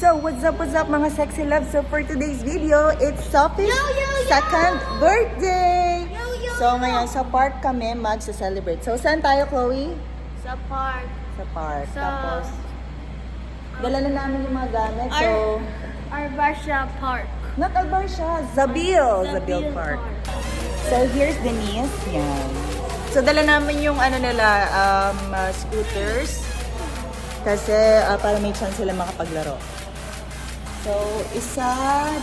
So, what's up mga sexy loves? So, for today's video, it's Sophie's second birthday! So, ngayon sa park kami magsa-celebrate. So, saan tayo, Chloe? Sa park. Sa park. Sa- Tapos, dala na namin yung mga gamit. So, Arbasha Park. not Albarsha, Zabil Park. So, here's Denise. Yan. So, dala namin yung scooters. Kasi para may chance sila makapaglaro. So, isa,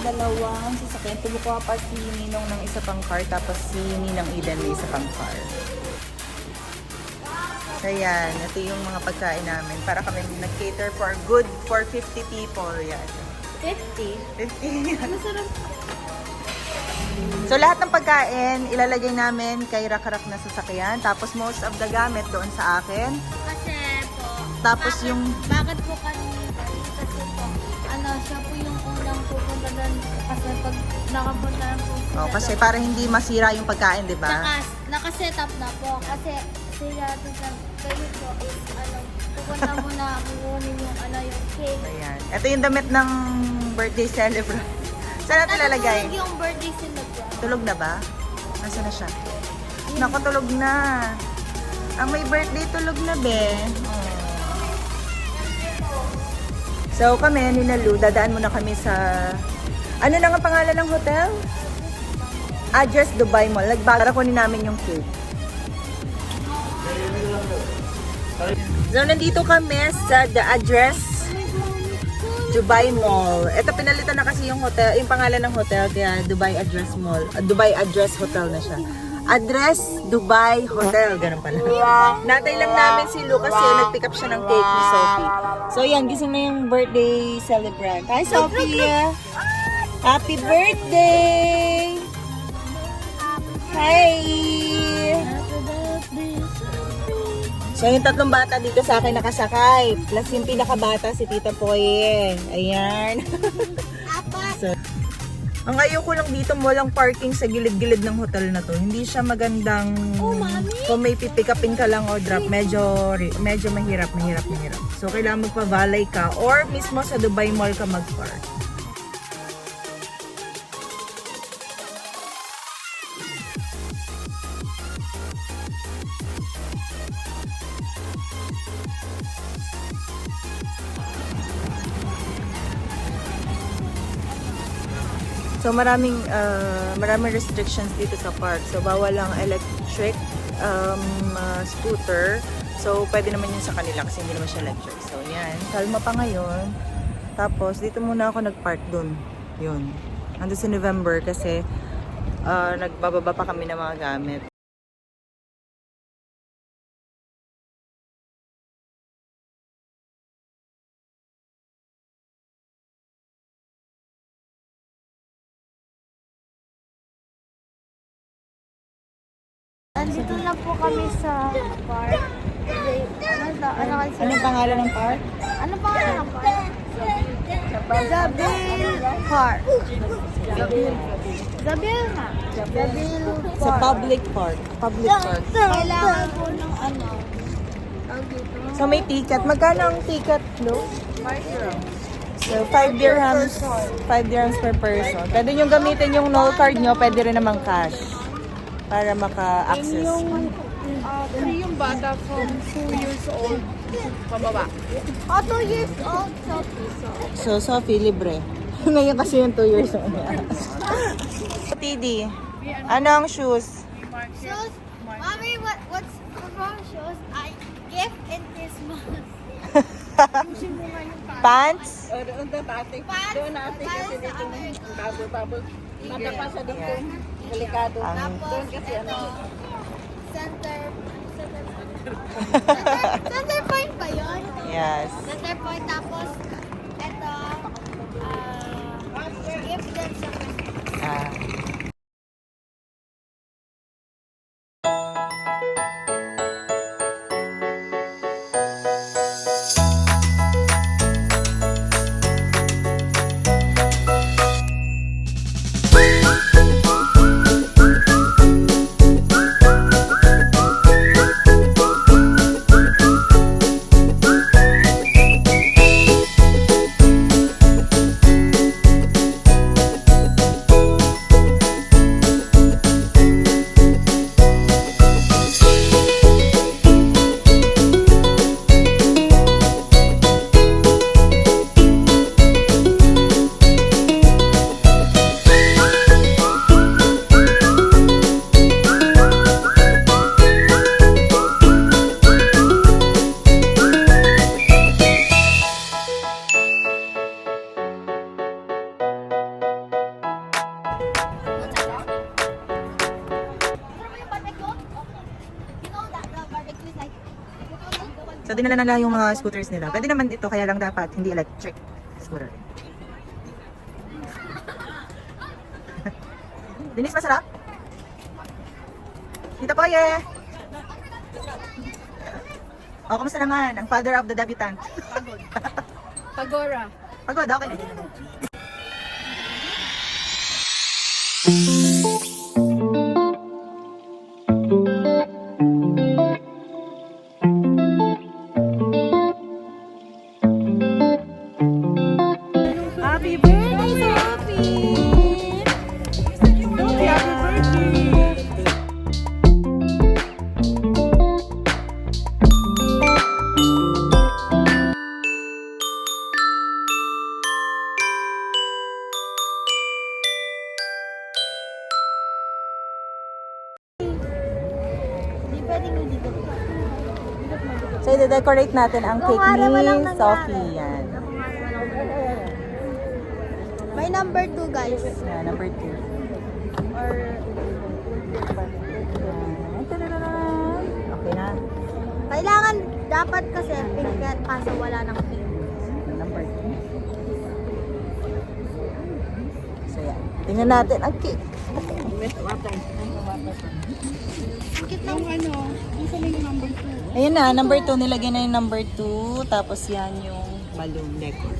dalawang sasakyan. Tumukuha pa si Ninong ng isa pang car, tapos si Ninang Eden may isa pang car. So, yan. Ito yung mga pagkain namin. Para kami nag-cater for good for 50 people. Yan. 50? 50. Masarap. So, lahat ng pagkain, ilalagay namin kay Rak-Rak na sasakyan. Tapos, most of the gamit doon sa akin. Kasi po, Tapos, yung... bakit po kanina? Kasi po, siya po yung unang pupunta doon. Kasi pag nakapunta na po sila Oh, kasi doon. para hindi masira yung pagkain, di ba? Nakaset up na po. Kasi sila doon kayo po is, pupunta mo na kukunin yung, yung cake. Ayan. Ito yung damit ng birthday celebrant. Saan natin lalagay? Natutulog yung birthday celebrant. Tulog na ba? Nasaan na siya? Naku, tulog na. Ang may birthday, tulog na, be. Oh. So, kami, ni Nalu, dadaan muna kami sa... Ano na nga pangalan ng hotel? Address Dubai Mall. Nagbara kunin namin yung cake. So, nandito kami sa The Address Dubai Mall. Ito, pinalitan na kasi yung hotel, yung pangalan ng hotel, kaya Dubai Address Mall. Dubai Address Hotel na siya. Address Dubai Hotel, ganun pala. Natay lang namin si Lu kasi nag-pick up siya ng cake ni Sophie. So yan, gising na yung birthday celebrant. Hi Sophie! Happy birthday! Hi! So yung tatlong bata dito sa akin nakasakay. Plus yung pinakabata si Tita Poye. Ayan. So, ang ayoko lang dito, walang parking sa gilid-gilid ng hotel na to. Hindi siya magandang... Kung may pipick upin ka lang o drop, medyo mahirap. So, kailangan magpa-valet ka or mismo sa Dubai Mall ka mag-park. So maraming restrictions dito sa park. So bawal lang electric scooter. So pwede naman yun sa kanila kasi hindi naman siya electric. So yan, kalma pa ngayon. Tapos dito muna ako nag-park dun. Yun. Nandun sa November kasi nagbababa pa kami ng mga gamit. Andito na po kami sa park. Anong pangalan ng park? Ano pangalan ng park? Zabil Park. Zabil nga. Zabil Park. Sa public park. Kailangan po ng So may ticket. Magkano ang ticket, Lo? 5 euros. So 5 dirhams. 5 dirhams per person. Pwede nyo gamitin yung no card nyo. Pwede rin namang cash. Para maka-access. Free yung bata from 2 years old pababa. 2 years old, So, Sophie, libre. Ngayon kasi yung 2 years old. TD, ano ang shoes? Shoes? Mommy, what's wrong shoes? I gift in Christmas. Pants? Doon ate. Doon ate kasi dito ng bubble. Natapa sa dito. Delikado. Doon kasi Center point ba yun? Yes. Center point, tapos ito, gift din sa Christmas. Ah. So, dinala na lang yung mga scooters nila. Pwede naman ito, kaya lang dapat hindi electric scooter. Dinis, masarap? Tita Poye! O, kamusta naman? Ang father of the debutant. Pagora. Pagod, okay. Happy birthday, Sophie! Happy birthday! Di pwedeng hindi ko. So, i-decorate natin ang cake Kung walang ni nangyari. Sophie. Yan. May number 2 guys. Yan, number 2. Or Okay na. kailangan dapat kasi pink yan kaso wala nang pink. Number 2. So, yan. Tingnan natin ang cake. Yung ano, yung sa yung number 2. Ayan na, number 2. Nilagay na yung number 2. Tapos yan yung balloon decor.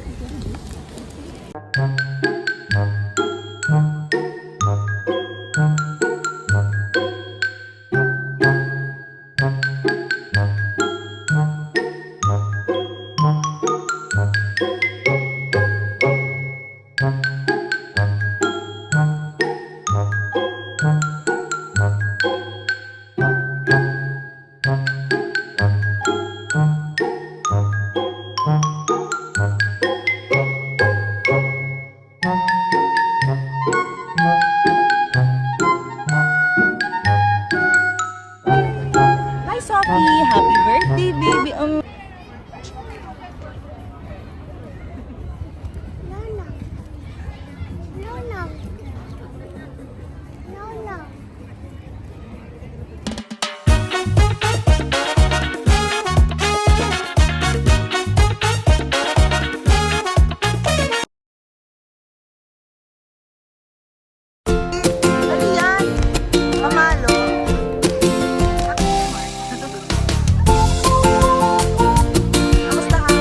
Hi, Sophie! Happy birthday, baby! Lola. Lola. Lola. Ano yan? Mamalo? Kamusta ka?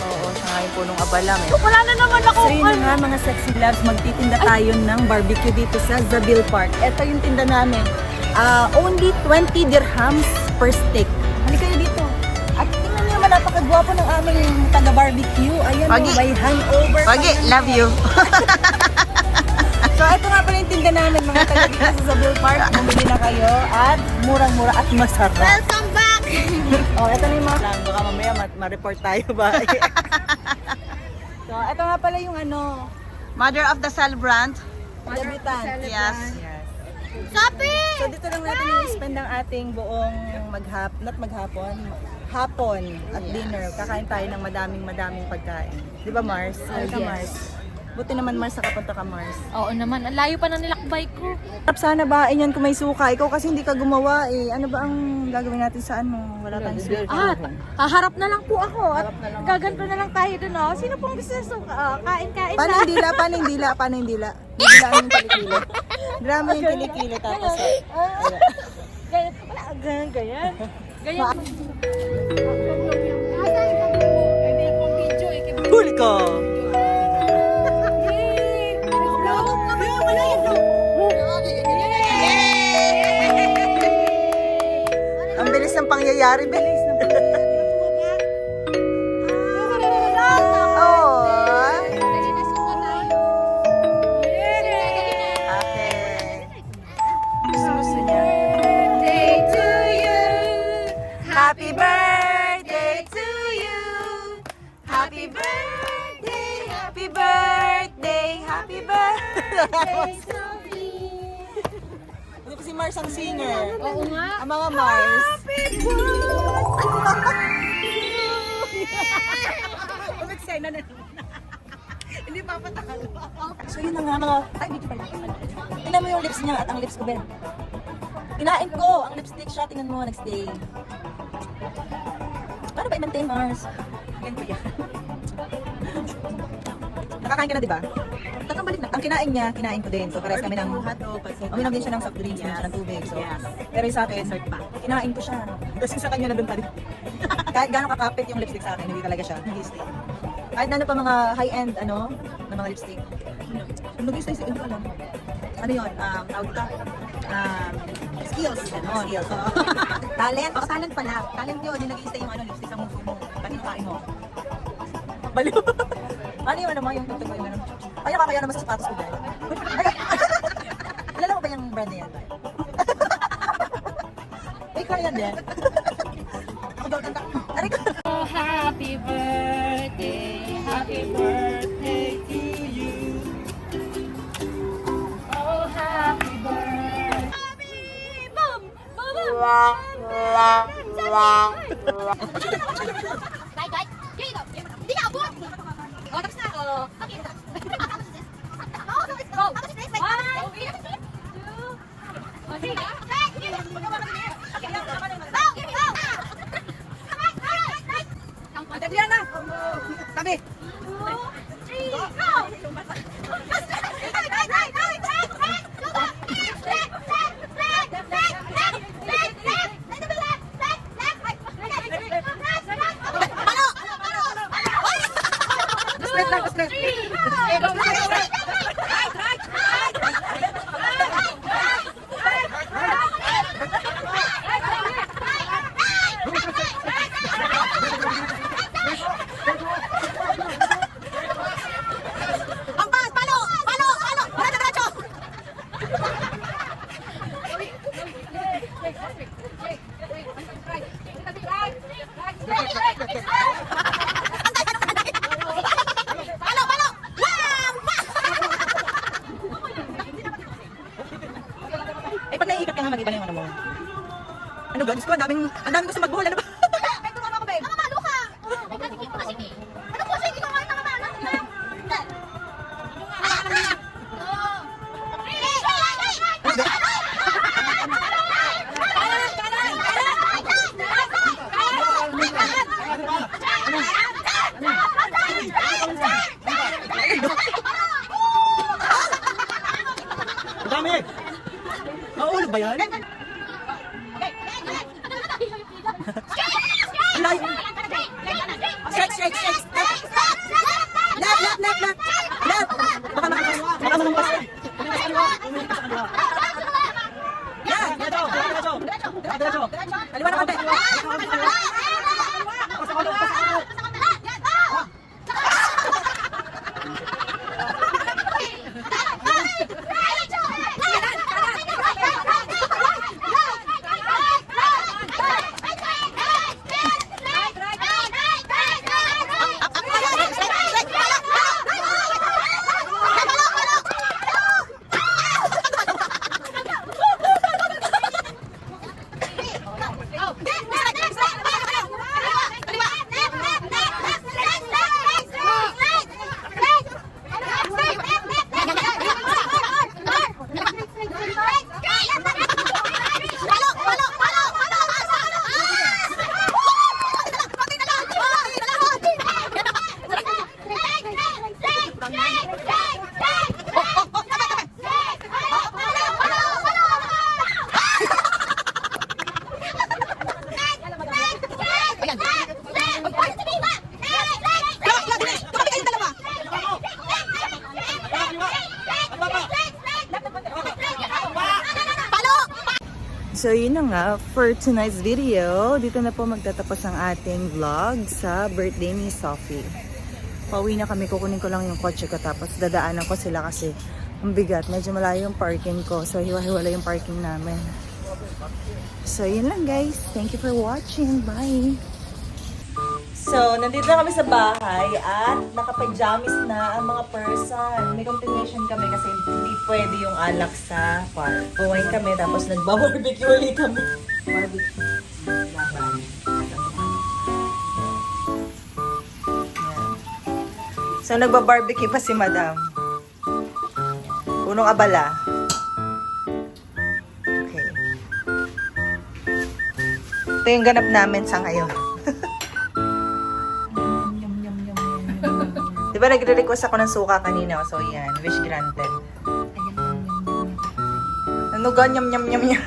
Oo, sa ngayon punong abala. Wala na naman ako. So yun na nga mga sexy loves, magtitinda tayo ng barbecue dito sa Zabil Park. Ito yung tinda namin. Only 20 dirhams per stick. Halika kayo dito. At tingnan niyo naman, napakagwapo ng aming taga-barbecue. Ayan Pagi. o, may hangover. Pagi, love you. So ito nga pala yung tinda namin mga taga dito sa Zabil Park. Bumili na kayo at murang-mura at masarap. Welcome back. Oh, ito na yung mga lang. Baka mamaya ma-report tayo ba? So ito nga pala yung ano, Mother of the celebrant. debutant. Yes. Sabi! So dito lang natin i-spend ang ating buong hapon at dinner. Kakain tayo ng madaming pagkain. Di ba Mars? Ay, ka yes. Mars. Buti naman Mars, nakapunta ka Mars. Oo naman, ang layo pa ng nilakbay ko. Sarap sana bain yan kung may suka. Ikaw kasi hindi ka gumawa eh. Ano ba ang gagawin natin sa ano? Wala tayong suka. Haharap na lang po ako at gaganto na lang tayo dun. Oh. Sino pong gusto ng suka? Kain-kain Paano na. yung dila? Paano yung dila? Paano yung dila? Dilaan yung kilikili. Drama yung kilikili tapos. Ganyan, wala, ganyan. Ganyan. Huli ko! Ang bilis ng pangyayari, bilis ng pangyayari. Oh. Okay. Gusto niya. Day to Ano si Mars ang singer? Oo nga. Ang mga Mars. Umagsay na Hindi pa patalo. So yun na nga mga... Ay, dito pala. Tingnan mo yung lips niya at ang lips ko, Ben. Kinain ko ang lipstick siya. Tingnan mo, next day. Paano ba i-maintain, Mars? Yan ba yan? Nakakain ka na, di ba? Nakabalik na. Ang kinain niya, kinain ko din. So, parehas kami ng... Hotdog, pancit. Uminom din siya ng soft drinks, uminom siya ng tubig. So, Yes. pero yung sa akin, Dessert pa. kinain ko siya. Kasi sa kanya na doon pa rin. Kahit gano'ng kakapit yung lipstick sa akin, hindi talaga siya. Nag-stay. Kahit na ano pa mga high-end, ano, na mga lipstick. Nag-stay sa ko alam. Ano yun? Tawag ka? Skills. Ganon. Skills. Talent. Oh, talent pala. Talent yun. Yung nag-stay yung ano, lipstick sa muso mo. Pati nakain mo. Baliw. Ano yung ano mo? Yung tugtog mo yung ano? Ay, nakakaya naman sa sapatos ko dahil. Kilala mo ba yung brand na yan? Ay, kaya yan din. Ako daw tanda. Aray ko. Oh, happy birthday to you. Oh, happy birthday. Happy boom, boom, boom. Guys, guys, here you go. Hindi na abot. Oh, tapos na. Oh, okay. Oh, let's go. 1, 2, okay. Dali na. Tabi. 2, 3, go! Straight lang, straight. Ampas! Palo! Palo! Palo! Diretso! Palo! Palo! Eh, pag naiikat ka nga, mag-iba na yung ano mo. Ano ba? Diyos ko, ang daming gusto magbuhol. Ano ba? Turuan ako, babe. Namamalo ka! Nagkakikip ko kasi. Ano po siya? Hindi ko kayo namamalo. Ang dami. Maulog ba yan? Shake, shake, shake. Left, left, left, left. Left. Baka manumpas. Yan. Diretso. Kaliwa na konti. So yun na nga, for tonight's video, dito na po magtatapos ang ating vlog sa birthday ni Sophie. Pauwi na kami, kukunin ko lang yung kotse ko tapos dadaanan ko sila kasi ang bigat, medyo malayo yung parking ko. So hiwa-hiwala yung parking namin. So yun lang guys, thank you for watching, bye! So, nandito na kami sa bahay at nakapajamis na ang mga person. May continuation kami kasi hindi pwede yung alak sa park. Buwain kami tapos nagba-barbecue ulit kami. Barbecue. Laban. Yan. So, nagba-barbecue pa si Madam. Punong abala. Okay. Ito yung ganap namin sa ngayon. Di ba nagre-request ako ng suka kanina? So, yan. Wish granted. Nanugan, nyam, nyam, nyam, nyam.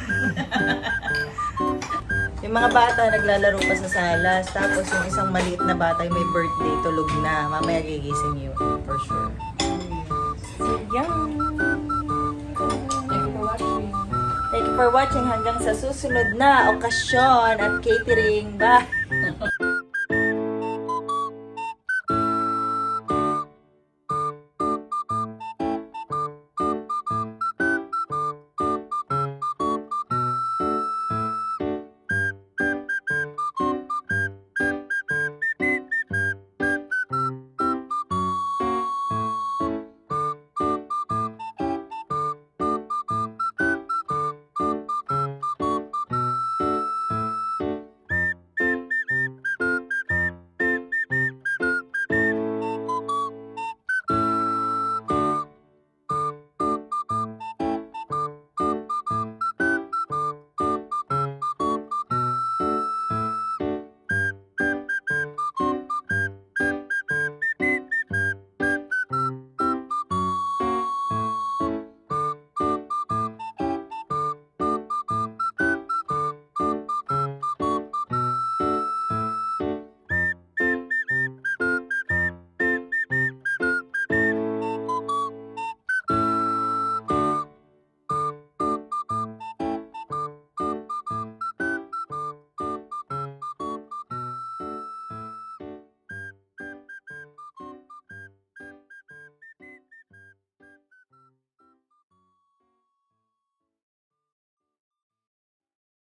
Yung mga bata naglalaro pa sa salas. Tapos yung isang maliit na bata yung may birthday, tulog na. Mamaya gigising yun. For sure. So, yan. Thank you for watching hanggang sa susunod na okasyon at catering. Bye!